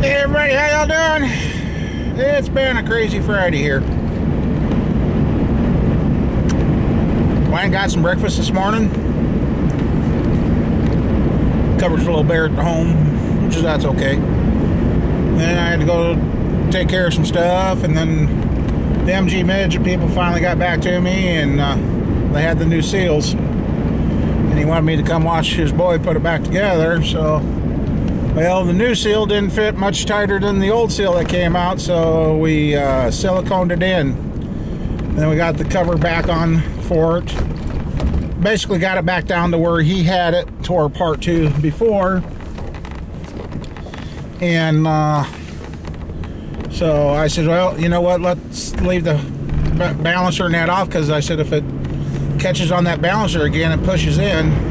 Hey everybody, how y'all doing? It's been a crazy Friday here. Went and got some breakfast this morning. Covers a little bare at home, which is that's okay. Then I had to go take care of some stuff, and then the MG Midget people finally got back to me, and they had the new seals. And he wanted me to come watch his boy put it back together, so... Well, the new seal didn't fit much tighter than the old seal that came out, so we siliconed it in. And then we got the cover back on for it. Basically got it back down to where he had it, tore part 2 before. And so I said, well, you know what, let's leave the balancer net off, because I said if it catches on that balancer again and pushes in,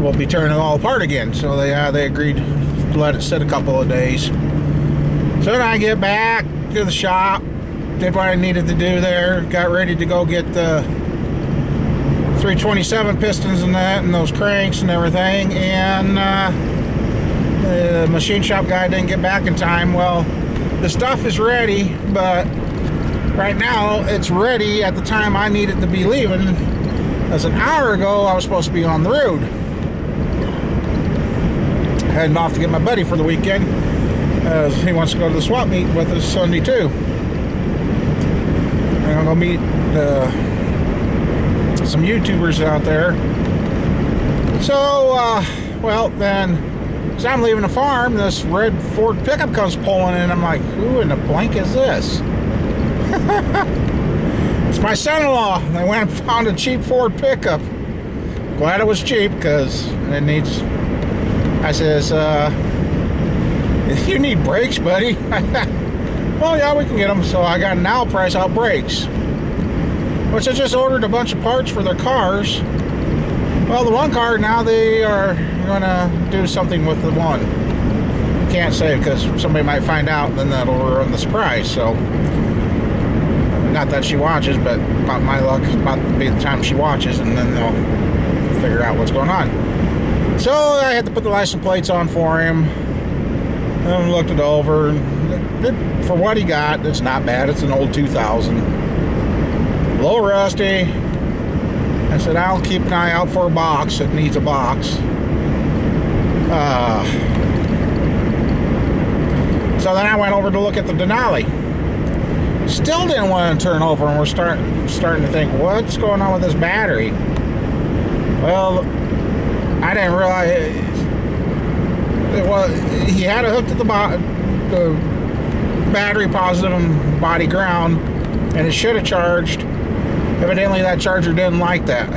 we'll be turning it all apart again. So they agreed to let it sit a couple of days. So then I get back to the shop, did what I needed to do there, got ready to go get the 327 pistons and that, and those cranks and everything, and the machine shop guy didn't get back in time. Well, the stuff is ready, but right now it's ready at the time I needed to be leaving. As an hour ago, I was supposed to be on the road, heading off to get my buddy for the weekend, as he wants to go to the swap meet with us Sunday too. And I'm gonna meet some YouTubers out there. So well, then as I'm leaving the farm, this red Ford pickup comes pulling in. I'm like, who in the blank is this? It's my son-in-law. I went and found a cheap Ford pickup. Glad it was cheap, because it needs... I says, you need brakes, buddy. Well, yeah, we can get them. So I got an Al price out brakes, which I just ordered a bunch of parts for their cars. Well, the one car, now they are going to do something with the one. Can't say, because somebody might find out, and then that'll ruin the surprise. So, not that she watches, but about my luck, about to be the time she watches, and then they'll figure out what's going on. So I had to put the license plates on for him, and looked it over. For what he got, it's not bad. It's an old 2000, a little rusty. I said, I'll keep an eye out for a box. It needs a box. So then I went over to look at the Denali. Still didn't want to turn over, and we're starting to think, what's going on with this battery? Well, I didn't realize he had it hooked to the battery positive and body ground, and it should have charged. Evidently that charger didn't like that,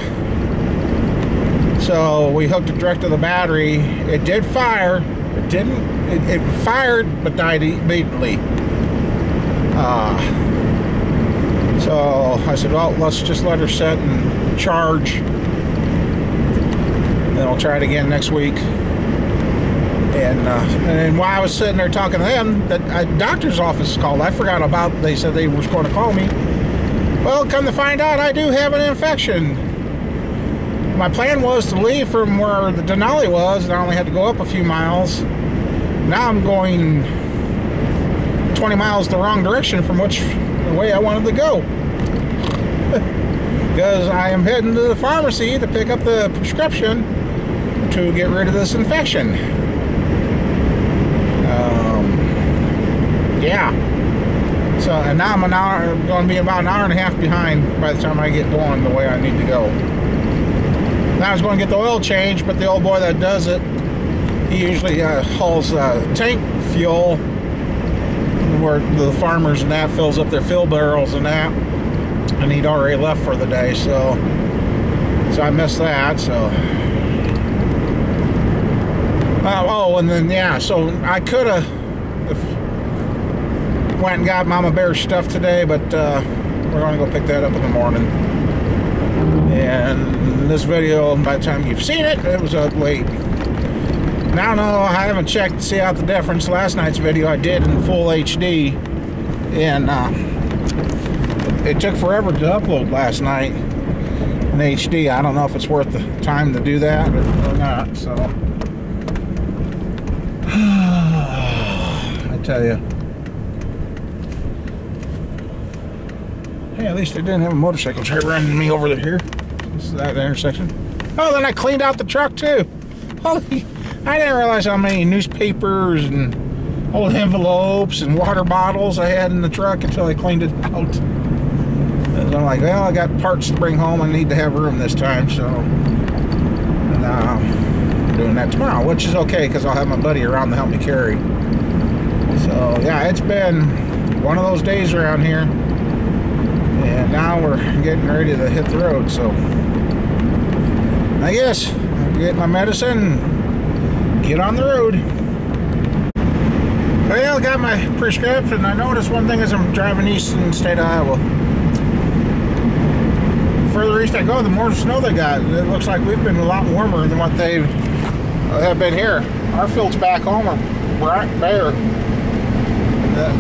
so we hooked it direct to the battery. It did fire. It fired but died immediately. So I said, well, let's just let her set and charge. Then we'll try it again next week. And while I was sitting there talking to them, that doctor's office called. I forgot about. They said they were going to call me. Well, come to find out, I do have an infection. My plan was to leave from where the Denali was, and I only had to go up a few miles. Now I'm going 20 miles the wrong direction from the way I wanted to go. Because I am heading to the pharmacy to pick up the prescription to get rid of this infection. Yeah. So, and now I'm going to be about an hour and a half behind by the time I get going the way I need to go. Now I was going to get the oil change, but the old boy that does it, he usually hauls tank fuel where the farmers and that fills up their fill barrels and that, and he'd already left for the day, so I missed that. So oh, and then yeah, so I could have went and got Mama Bear's stuff today, but we're going to go pick that up in the morning. And this video, by the time you've seen it, it was up late. Now, no, I haven't checked to see out the difference. Last night's video I did in full HD, and it took forever to upload last night in HD. I don't know if it's worth the time to do that or not, so. tell you. Hey, at least I didn't have a motorcycle try running me over here. This is that intersection. Oh, then I cleaned out the truck too. Holy, I didn't realize how many newspapers and old envelopes and water bottles I had in the truck until I cleaned it out. And I'm like, well, I got parts to bring home. I need to have room this time, so I'm doing that tomorrow, which is okay because I'll have my buddy around to help me carry. So yeah, it's been one of those days around here. And now we're getting ready to hit the road, so I guess I'll get my medicine and get on the road. Well, I got my prescription. I noticed one thing as I'm driving east in the state of Iowa. The further east I go, the more snow they got. It looks like we've been a lot warmer than what they have been here. Our fields back home are bare.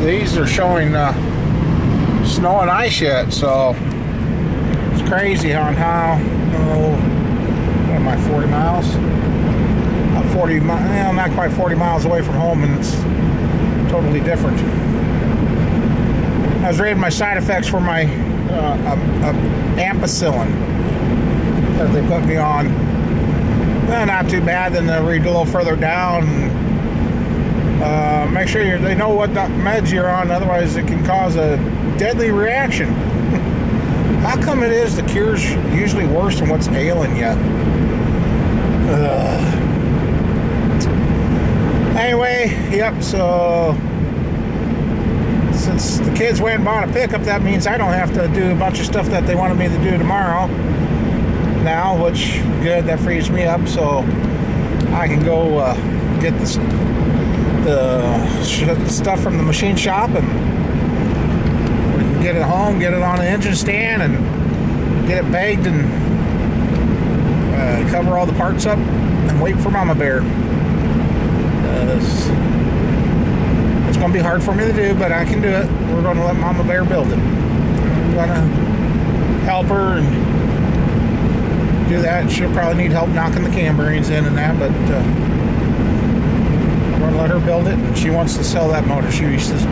These are showing snow and ice yet, so it's crazy on how, what am I, 40 miles? About 40 miles, well, not quite 40 miles away from home, and it's totally different. I was reading my side effects for my ampicillin that they put me on. Well, not too bad. Then they read a little further down. Make sure they know what meds you're on, otherwise it can cause a deadly reaction. How come it is the cure's usually worse than what's ailing you? Anyway, yep, so since the kids went and bought a pickup, that means I don't have to do a bunch of stuff that they wanted me to do tomorrow now, which, good, that frees me up, so I can go get the stuff from the machine shop, and we can get it home, get it on the engine stand, and get it bagged, and cover all the parts up, and wait for Mama Bear. It's going to be hard for me to do, but I can do it. We're going to let Mama Bear build it. I'm going to help her and do that. She'll probably need help knocking the cam bearings in and that, but I'm going to let her build it, and she wants to sell that motor. She says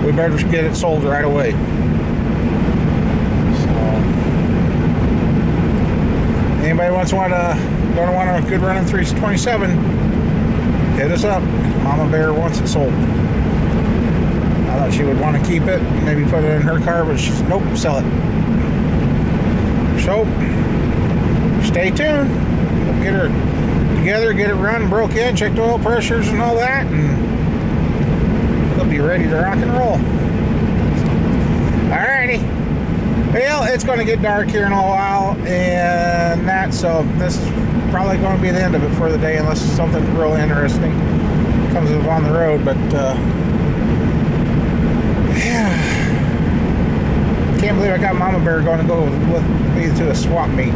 we better get it sold right away. So anybody want a good running 327, hit us up. Mama Bear wants it sold. I thought she would want to keep it, maybe put it in her car, but she's, nope, sell it. So stay tuned. We'll get her together, get it run, broke in, check the oil pressures and all that, and we'll be ready to rock and roll. Alrighty. Well, it's going to get dark here in a while, and so this is probably going to be the end of it for the day, unless something real interesting comes up on the road. But yeah, can't believe I got Mama Bear going to go with me to a swap meet.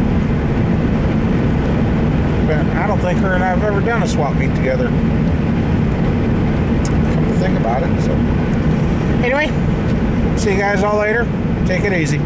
But I don't think her and I have ever done a swap meet together, come to think about it. So anyway, see you guys all later. Take it easy.